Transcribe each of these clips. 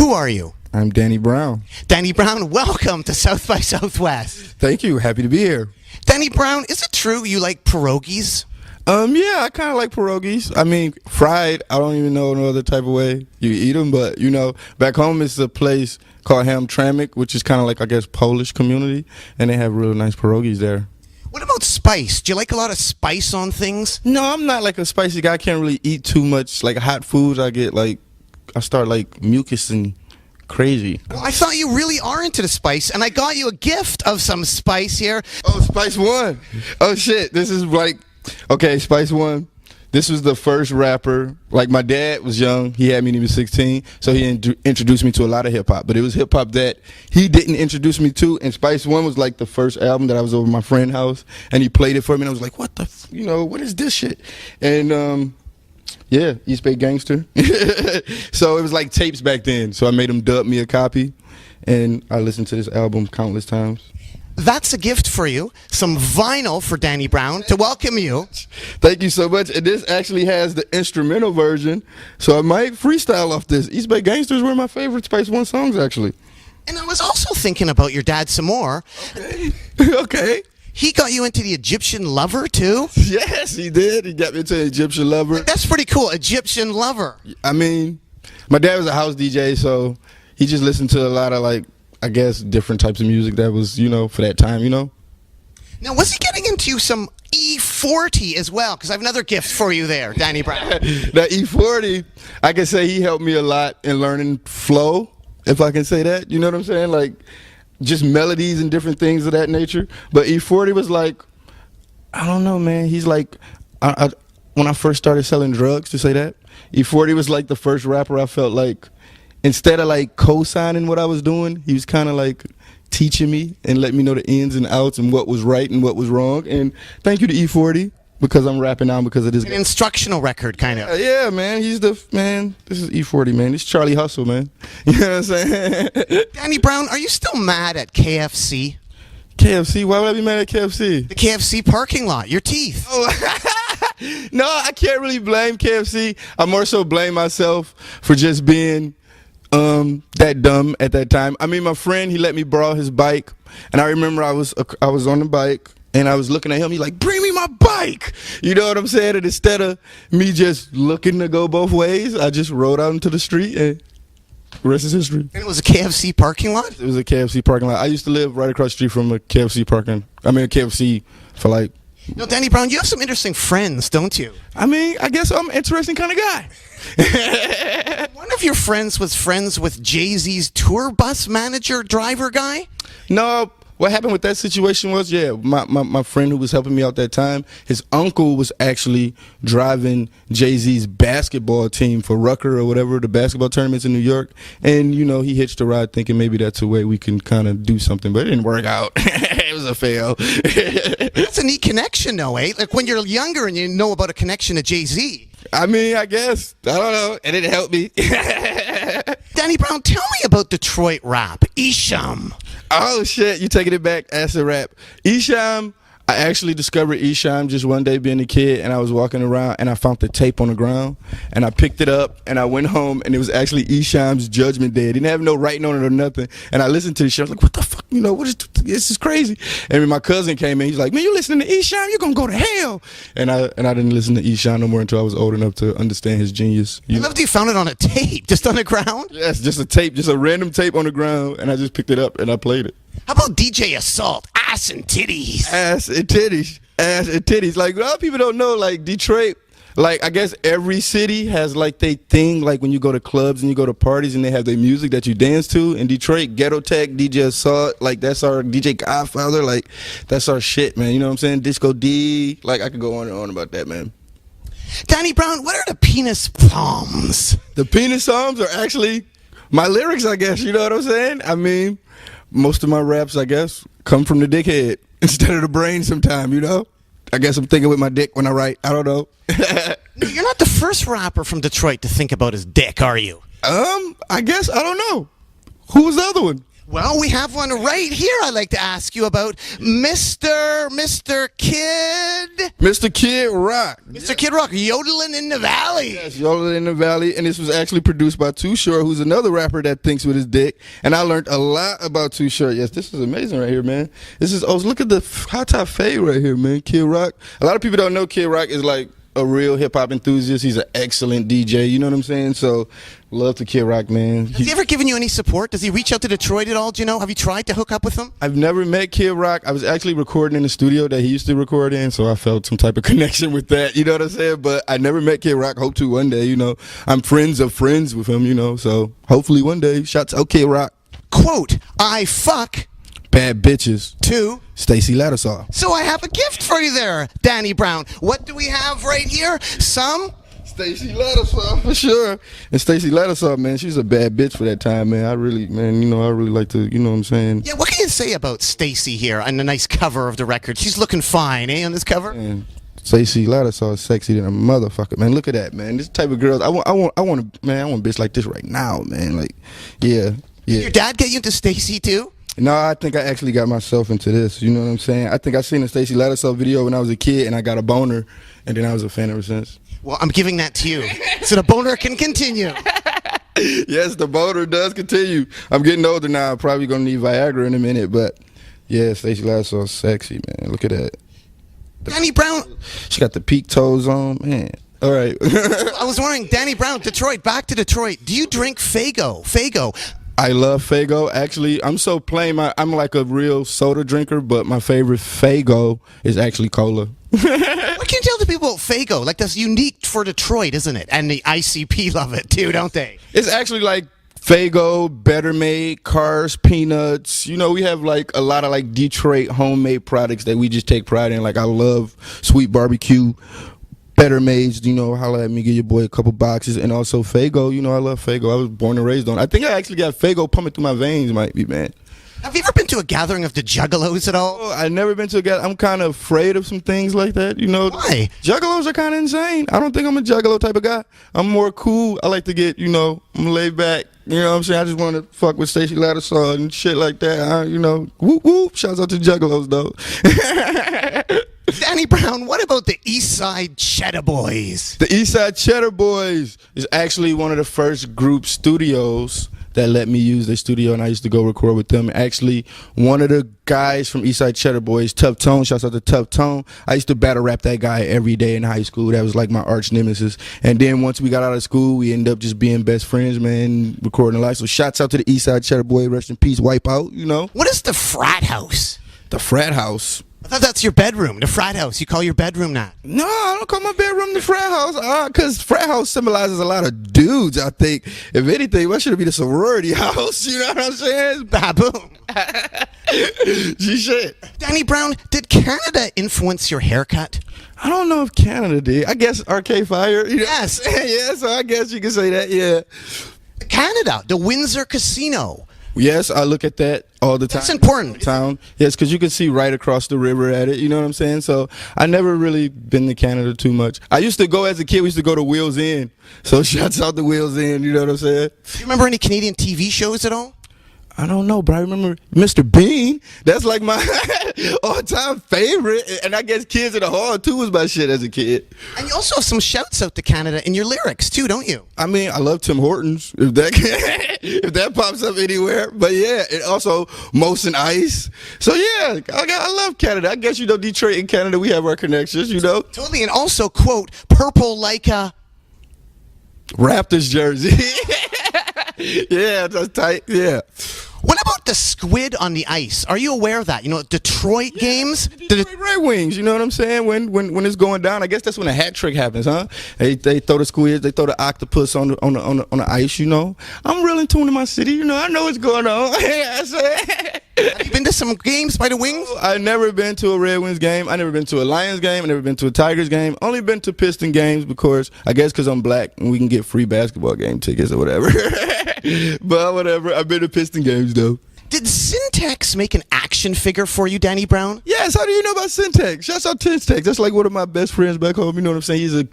Who are you? I'm Danny Brown. Danny Brown, welcome to South by Southwest. Thank you. Happy to be here. Danny Brown, is it true you like pierogies? Yeah, I kind of like pierogies. I mean, fried, I don't even know no other type of way you eat them. But, you know, back home it's a place called Hamtramck, which is kind of like, I guess, Polish community. And they have really nice pierogies there. What about spice? Do you like a lot of spice on things? No, I'm not like a spicy guy. I can't really eat too much. Like hot foods, I start like mucus and crazy. Well, I thought you really are into the spice, and I got you a gift of some spice here. Oh, Spice One. Oh, shit. This is like, okay, Spice One. This was the first rapper. Like, my dad was young. He had me when he was 16, so he introduced me to a lot of hip-hop. But it was hip-hop that he didn't introduce me to, and Spice One was like the first album that I was over at my friend's house, and he played it for me, and I was like, what the, what is this shit? And, yeah, East Bay Gangster. So it was like tapes back then, so I made him dub me a copy, and I listened to this album countless times. That's a gift for you. Some vinyl for Danny Brown to welcome you. Thank you so much. And this actually has the instrumental version, so I might freestyle off this. East Bay Gangster is one of my favorite Spice One songs, actually. And I was also thinking about your dad some more. Okay. Okay. He got you into the Egyptian Lover, too? Yes, he did. He got me into Egyptian Lover. That's pretty cool, Egyptian Lover. I mean, my dad was a house DJ, so he just listened to a lot of, like, I guess, different types of music that was, for that time, Now, was he getting into some E40 as well? Because I have another gift for you there, Danny Brown. That E40, I can say he helped me a lot in learning flow, if I can say that. You know what I'm saying? Like, just melodies and different things of that nature. But E40 was like, I don't know, man. He's like, when I first started selling drugs, to say that, E40 was like the first rapper I felt like, instead of like co-signing what I was doing, he was kind of like teaching me and letting me know the ins and outs and what was right and what was wrong. And thank you to E40 because I'm rapping now because of this. An instructional record, kind of. Yeah, man. He's the man. This is E40, man. This is Charlie Hustle, man. You know what I'm saying? Danny Brown, are you still mad at KFC? KFC? Why would I be mad at KFC? The KFC parking lot. Your teeth. Oh. No, I can't really blame KFC. I more so blame myself for just being that dumb at that time. I mean, my friend, he let me borrow his bike, and I remember I was on the bike, and I was looking at him. He's like, "Bring me my bike." You know what I'm saying? And instead of me just looking to go both ways, I just rode out into the street, and the rest is history. And it was a KFC parking lot? It was a KFC parking lot. I used to live right across the street from a KFC a KFC for like. Danny Brown, you have some interesting friends, don't you? I mean, I guess I'm an interesting kind of guy. One of your friends was friends with Jay-Z's tour bus manager, driver guy? No, what happened with that situation was, my friend who was helping me out that time, his uncle was actually driving Jay-Z's basketball team for Rucker or whatever, the basketball tournaments in New York. And, he hitched a ride thinking maybe that's a way we can kind of do something, but it didn't work out. It was a fail. That's a neat connection, though, eh? Like when you're younger and you know about a connection to Jay-Z. I mean, I guess. I don't know. It didn't help me. Danny Brown, tell me about Detroit rap. Esham. Oh, shit. You taking it back. Acid rap. Esham. I actually discovered Esham just one day being a kid, and I was walking around, and I found the tape on the ground, and I picked it up, and I went home, and it was actually Esham's Judgment Day. It didn't have no writing on it or nothing, and I listened to the shit. I was like, what the fuck? This is crazy. And when my cousin came in, he's like, man, you listening to Esham? You're going to go to hell. And I didn't listen to Esham no more until I was old enough to understand his genius. I love that you found it on a tape, just on the ground? Yes, just a tape, just a random tape on the ground, and I just picked it up, and I played it. How about DJ Assault? Ass and titties. Ass and titties. Ass and titties. Like, a lot of people don't know, like, Detroit, like, I guess every city has, like, they thing, like, when you go to clubs and you go to parties and they have their music that you dance to. In Detroit, Ghetto Tech, DJ Assault, like, that's our DJ Godfather. Like, that's our shit, man. You know what I'm saying? Disco D. Like, I could go on and on about that, man. Danny Brown, what are the penis psalms? The penis psalms are actually my lyrics, I guess. You know what I'm saying? I mean, most of my raps, I guess, come from the dickhead instead of the brain sometime, I guess I'm thinking with my dick when I write. I don't know. You're not the first rapper from Detroit to think about his dick, are you? I guess. I don't know. Who was the other one? Well, we have one right here I'd like to ask you about. Mr. Kid. Mr. Kid Rock. Mr. Kid Rock, yodeling in the valley. Yes, Yodeling in the Valley, and this was actually produced by Too Short, who's another rapper that thinks with his dick. And I learned a lot about Too Short. Yes, this is amazing right here, man. This is, look at the hot top fade right here, man. Kid Rock. A lot of people don't know Kid Rock is like a real hip hop enthusiast. He's an excellent DJ. You know what I'm saying? So, love to Kid Rock, man. Has he ever given you any support? Does he reach out to Detroit at all? Do you know? Have you tried to hook up with him? I've never met Kid Rock. I was actually recording in the studio that he used to record in, so I felt some type of connection with that. You know what I'm saying? But I never met Kid Rock. Hope to one day. You know, I'm friends of friends with him. You know, so hopefully one day. Shouts out Kid Rock. Quote, I fuck Bad bitches. to. Stacey Lattisaw. So I have a gift for you there, Danny Brown. What do we have right here? Some? Stacey Lattisaw for sure. And Stacey Lattisaw, man, she's a bad bitch for that time, man. I really like to, you know what I'm saying? Yeah, what can you say about Stacy here on the nice cover of the record? She's looking fine, eh, on this cover? And Stacey Lattisaw is sexy than a motherfucker, man. Look at that, man. This type of girls, I want a bitch like this right now, man. Like, yeah. Did your dad get you into Stacy too? No, I think I actually got myself into this. You know what I'm saying? I think I seen a Stacey Lattisaw video when I was a kid, and I got a boner, and then I was a fan ever since. Well, I'm giving that to you, so the boner can continue. Yes, the boner does continue. I'm getting older now. I'm probably gonna need Viagra in a minute, but yeah, Stacey Lattisaw is sexy, man. Look at that. Danny Brown. She got the peak toes on, man. All right. I was wondering, Danny Brown, Detroit, back to Detroit. Do you drink Faygo? Faygo. I love Faygo. Actually, I'm so plain. I'm like a real soda drinker, but my favorite Faygo is actually cola. What can you tell the people about Faygo? Like, that's unique for Detroit, isn't it? And the ICP love it too, don't they? It's actually like Faygo, Better Made, Cars, Peanuts. You know, we have like a lot of like Detroit homemade products that we just take pride in. Like, I love Sweet Barbecue, Better Maids, you know, holla at me, give your boy a couple boxes. And also Faygo, you know, I love Faygo. I was born and raised on it. I think I actually got Faygo pumping through my veins, might be, man. Have you ever been to a gathering of the Juggalos at all? Oh, I've never been to a gathering. I'm kind of afraid of some things like that, you know. Why? Juggalos are kind of insane. I don't think I'm a Juggalo type of guy. I'm more cool. I like to get, you know, I'm laid back. You know what I'm saying? I just want to fuck with Stacey Lattisaw and shit like that. You know, whoop, whoop. Shouts out to Juggalos, though. Danny Brown, what about the East Side Cheddar Boys? The East Side Cheddar Boys is actually one of the first group studios that let me use their studio, and I used to go record with them. Actually, one of the guys from East Side Cheddar Boys, Tough Tone, shouts out to Tough Tone. I used to battle rap that guy every day in high school. That was like my arch nemesis. And then once we got out of school, we ended up just being best friends, man, recording a lot. So shouts out to the East Side Cheddar Boy, rest in peace, Wipeout, you know. What is the frat house? The frat house. I thought that's your bedroom, the frat house. You call your bedroom that? No, I don't call my bedroom the frat house, because frat house symbolizes a lot of dudes, I think. If anything, why should it be the sorority house? You know what I'm saying? Baboon. G shit. Danny Brown, did Canada influence your haircut? I don't know if Canada did. I guess Arcade Fire. You know? Yes. Yeah, so I guess you can say that, yeah. Canada, the Windsor Casino. Yes, I look at that all the time. That's important. Town. Yes, because you can see right across the river at it. You know what I'm saying? So I never really been to Canada too much. I used to go as a kid. We used to go to Wheels Inn. So shouts out to Wheels Inn. You know what I'm saying? Do you remember any Canadian TV shows at all? I don't know, but I remember Mr. Bean. That's like my all-time favorite. And I guess Kids in the Hall, too, was my shit as a kid. And you also have some shouts out to Canada in your lyrics, too, don't you? I mean, I love Tim Hortons, if that if that pops up anywhere. But yeah, and also Molson Ice. So yeah, I love Canada. I guess, you know, Detroit and Canada, we have our connections, you know. Totally. And also, quote, purple like a Raptors jersey. Yeah, that's tight, yeah. What about the squid on the ice? Are you aware of that? You know, Detroit games? Detroit Red Wings, you know what I'm saying? When it's going down, I guess that's when a hat trick happens, huh? They throw the squid, they throw the octopus on the ice, you know. I'm real in tune to my city, you know. I know what's going on. Have you been to some games by the Wings? I've never been to a Red Wings game. I've never been to a Lions game. I've never been to a Tigers game. Only been to Piston games because I'm black and we can get free basketball game tickets or whatever. But whatever. I've been to Piston games though. Did Syntax make an action figure for you, Danny Brown? Yes. How do you know about Syntax? Shouts out Syntax. That's like one of my best friends back home. You know what I'm saying? He's a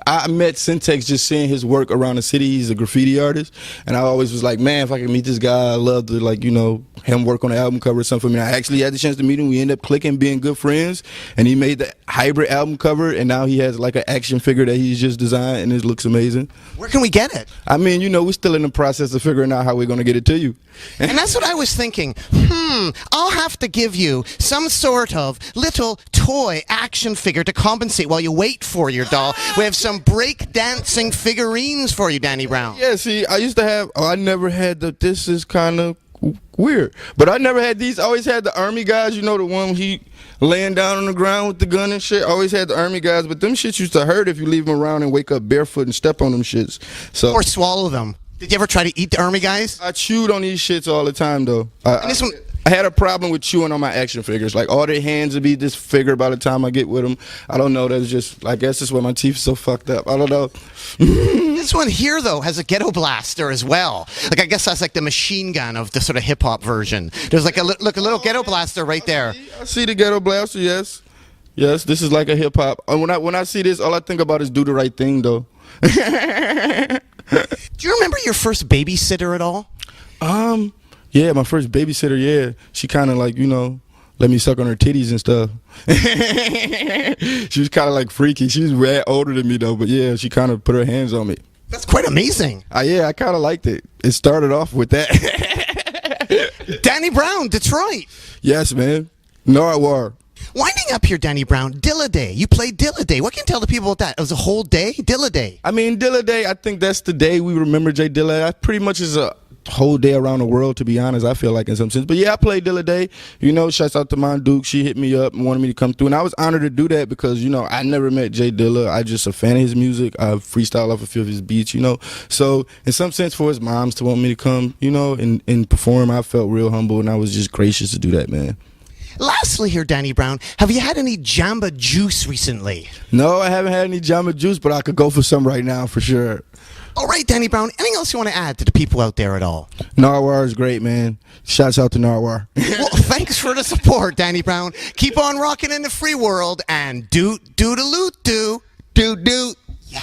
I met Syntax just seeing his work around the city. He's a graffiti artist, and I always was like, man, if I could meet this guy, I love to, like, you know, him work on the album cover or something for me. I actually had the chance to meet him. We ended up clicking, being good friends, and he made the hybrid album cover, and now he has like an action figure that he's just designed, and it looks amazing. Where can we get it? I mean, you know, we're still in the process of figuring out how we're going to get it to you. And that's what I was thinking. I'll have to give you some sort of little toy action figure to compensate while you wait for your doll. We have some break-dancing figurines for you, Danny Brown. Yeah, see, I used to have, I never had the, this is kind of weird, but I never had these. I always had the army guys, you know, the one he laying down on the ground with the gun and shit. I always had the army guys, but them shits used to hurt if you leave them around and wake up barefoot and step on them shits. So Or swallow them. Did you ever try to eat the army guys? I chewed on these shits all the time, though. And this one- I had a problem with chewing on my action figures. Like, all their hands would be disfigured by the time I get with them. I don't know. That's just, I guess that's why my teeth are so fucked up. I don't know. This one here, though, has a ghetto blaster as well. Like, I guess that's like the machine gun of the sort of hip-hop version. There's like a little ghetto blaster right there. I see the ghetto blaster, yes. Yes, this is like a hip-hop. When I see this, all I think about is do the right thing, though. Do you remember your first babysitter at all? Yeah, my first babysitter, yeah. She kind of like, you know, let me suck on her titties and stuff. She was kind of like freaky. She was way older than me, though, but yeah, she kind of put her hands on me. That's quite amazing. Yeah, I kind of liked it. It started off with that. Danny Brown, Detroit. Yes, man. Narwhal. Winding up here, Danny Brown, Dilla Day. You played Dilla Day. What can you tell the people about that? It was a whole day? Dilla Day. I mean, Dilla Day, I think that's the day we remember Jay Dilla. That pretty much is a whole day around the world, to be honest, I feel like, in some sense. But yeah, I played Dilla Day. You know, shouts out to Mon Duke. She hit me up and wanted me to come through. And I was honored to do that because, you know, I never met Jay Dilla. I just a fan of his music. I freestyle off a few of his beats, you know. So in some sense, for his moms to want me to come, you know, and perform, I felt real humble, and I was just gracious to do that, man. Lastly here, Danny Brown, have you had any Jamba Juice recently? No, I haven't had any Jamba Juice, but I could go for some right now for sure. All right, Danny Brown, anything else you want to add to the people out there at all? Narwhal is great, man. Shouts out to Narwhal. Well, thanks for the support, Danny Brown. Keep on rocking in the free world and doot doot-a-loot-doo. Doot doot. Yeah.